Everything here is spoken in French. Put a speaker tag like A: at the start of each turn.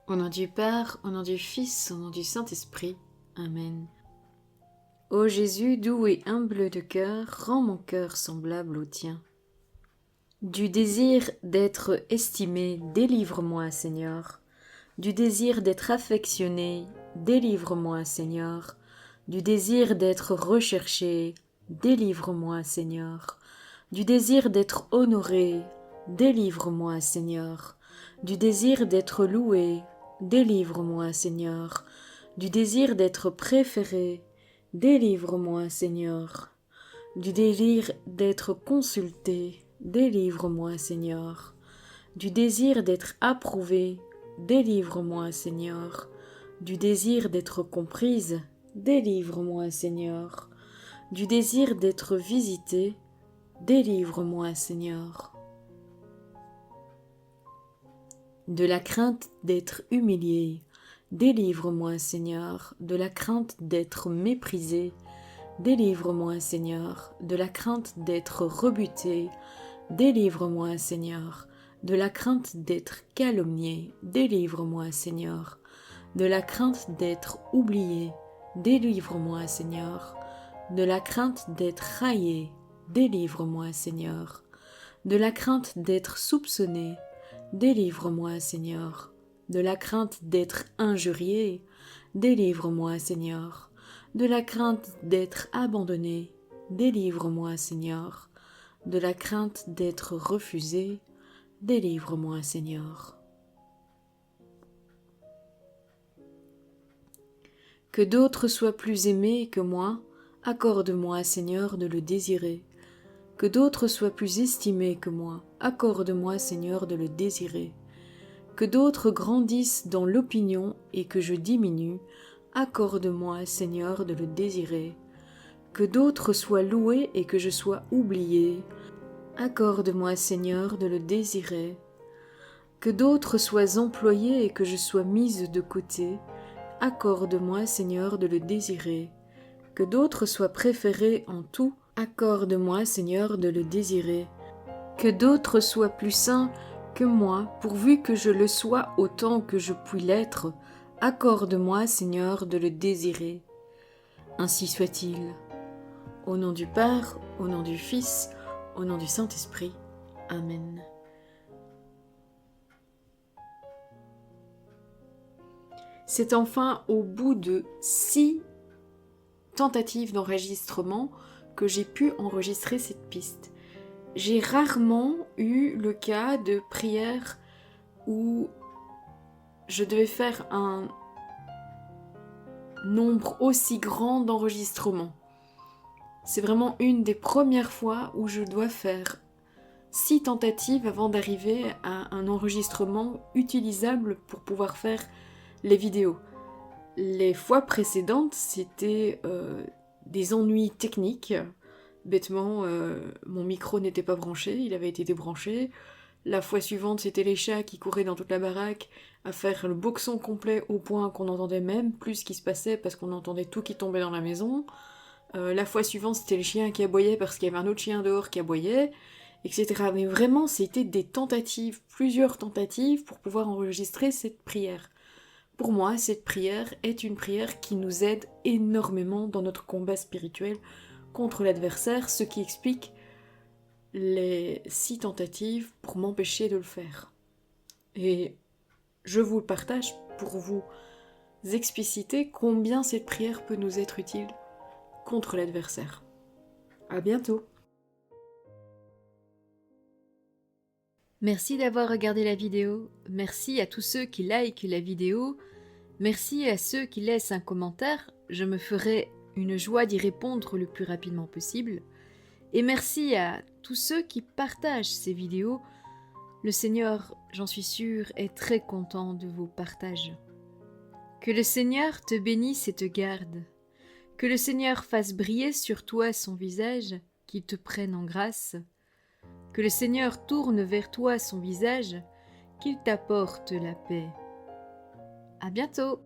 A: Au nom du Père, au nom du Fils, au nom du Saint-Esprit. Amen. Ô Jésus, doux et humble de cœur, rends mon cœur semblable au tien. Du désir d'être estimé, délivre-moi, Seigneur. Du désir d'être affectionné, délivre-moi, Seigneur. Du désir d'être recherché, délivre-moi, Seigneur. Du désir d'être honoré, délivre-moi, Seigneur. Du désir d'être loué, délivre-moi, Seigneur. Du désir d'être préféré, délivre-moi, Seigneur. Du désir d'être consulté, délivre-moi, Seigneur. Du désir d'être approuvé, délivre-moi, Seigneur. Du désir d'être comprise, délivre-moi, Seigneur. Du désir d'être visité, délivre-moi, Seigneur. De la crainte d'être humilié, délivre-moi, Seigneur. De la crainte d'être méprisé, délivre-moi, Seigneur. De la crainte d'être rebuté, délivre-moi, Seigneur. De la crainte d'être calomnié, délivre-moi, Seigneur. De la crainte d'être oublié, délivre-moi, Seigneur. De la crainte d'être raillé, délivre-moi, Seigneur. De la crainte d'être soupçonné, délivre-moi, Seigneur. De la crainte d'être injurié, délivre-moi, Seigneur. De la crainte d'être abandonné, délivre-moi, Seigneur. De la crainte d'être refusé, délivre-moi, Seigneur. Que d'autres soient plus aimés que moi, accorde-moi, Seigneur, de le désirer. Que d'autres soient plus estimés que moi, accorde-moi, Seigneur, de le désirer. Que d'autres grandissent dans l'opinion et que je diminue, accorde-moi, Seigneur, de le désirer. Que d'autres soient loués et que je sois oublié, accorde-moi, Seigneur, de le désirer. Que d'autres soient employés et que je sois mise de côté, accorde-moi, Seigneur, de le désirer. Que d'autres soient préférés en tout, accorde-moi, Seigneur, de le désirer. Que d'autres soient plus saints que moi, pourvu que je le sois autant que je puis l'être, accorde-moi, Seigneur, de le désirer. Ainsi soit-il. Au nom du Père, au nom du Fils, au nom du Saint-Esprit. Amen. C'est enfin au bout de 6 tentatives d'enregistrement que j'ai pu enregistrer cette piste. J'ai rarement eu le cas de prière où je devais faire un nombre aussi grand d'enregistrements. C'est vraiment une des premières fois où je dois faire 6 tentatives avant d'arriver à un enregistrement utilisable pour pouvoir faire les vidéos. Les fois précédentes, c'était des ennuis techniques. Bêtement, mon micro n'était pas branché, il avait été débranché. La fois suivante, c'était les chats qui couraient dans toute la baraque à faire le boxon complet au point qu'on n'entendait même plus ce qui se passait parce qu'on entendait tout qui tombait dans la maison. La fois suivante, c'était les chiens qui aboyaient parce qu'il y avait un autre chien dehors qui aboyait, etc. Mais vraiment, c'était des tentatives, plusieurs tentatives pour pouvoir enregistrer cette prière. Pour moi, cette prière est une prière qui nous aide énormément dans notre combat spirituel contre l'adversaire, ce qui explique les 6 tentatives pour m'empêcher de le faire. Et je vous le partage pour vous expliciter combien cette prière peut nous être utile contre l'adversaire. À bientôt.
B: Merci d'avoir regardé la vidéo, merci à tous ceux qui likent la vidéo, merci à ceux qui laissent un commentaire, je me ferai une joie d'y répondre le plus rapidement possible, et merci à tous ceux qui partagent ces vidéos. Le Seigneur, j'en suis sûre, est très content de vos partages. Que le Seigneur te bénisse et te garde, que le Seigneur fasse briller sur toi son visage, qu'il te prenne en grâce, que le Seigneur tourne vers toi son visage, qu'il t'apporte la paix. À bientôt!